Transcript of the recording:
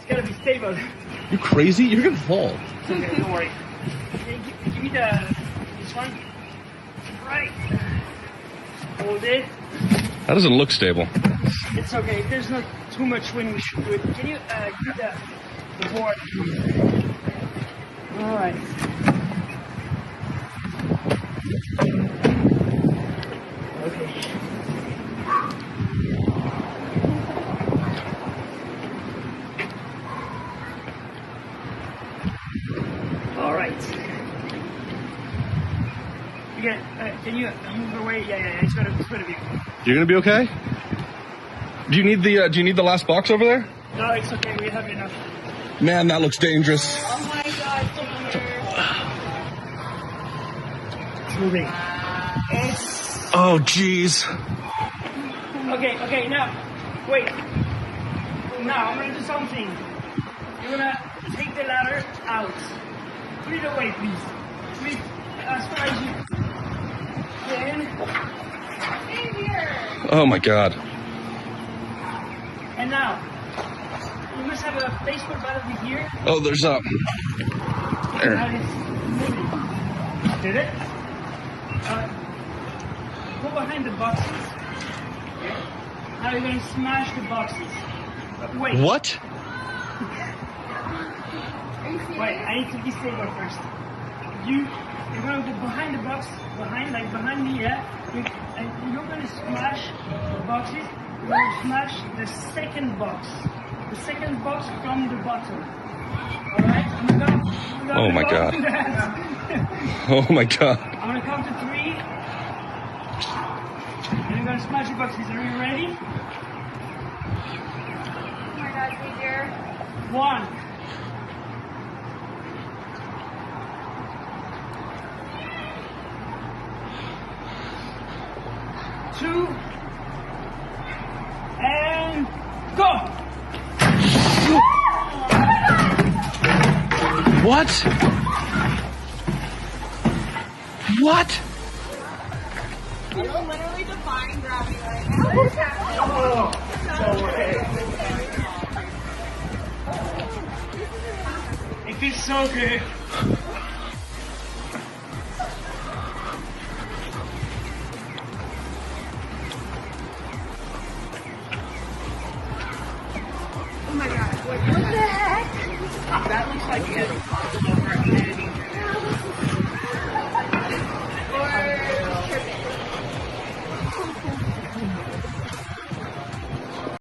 gotta be stable. You crazy? You're gonna fall. It's okay, don't worry. Okay, give me this one. Right. Hold it. That doesn't look stable. It's okay. If there's not too much wind, we should do it. Can you give the board? All right. Okay. All right. Can you move away? Yeah. It's gonna be. You're gonna be okay? Do you need the last box over there? No, it's okay. We have enough. Man, that looks dangerous. Oh my God, Taylor. It's moving. Oh, jeez. Okay, now, wait. Now, I'm gonna do something. You're gonna take the ladder out. Put it away, please. Put it as far as you can. In here. Oh my God. And now, you must have a baseball bat over here. Oh, there's That there. is moving. Did it? Go behind the boxes. Now you're gonna smash the boxes. Wait. What? Wait, I need to be stable first. You're gonna go behind the box, behind me, yeah? And you're gonna smash the boxes. You're gonna smash the second box. The second box from the bottom. Alright? Oh my God. Oh my God. I'm gonna count to 3. And you're gonna smash the boxes. Are you ready? Oh my God, Taylor. 1. 2. And go! What? What? You're literally defying gravity right now. What is happening? Oh, no way. It feels so good. Oh my God. What the heck? That looks like it.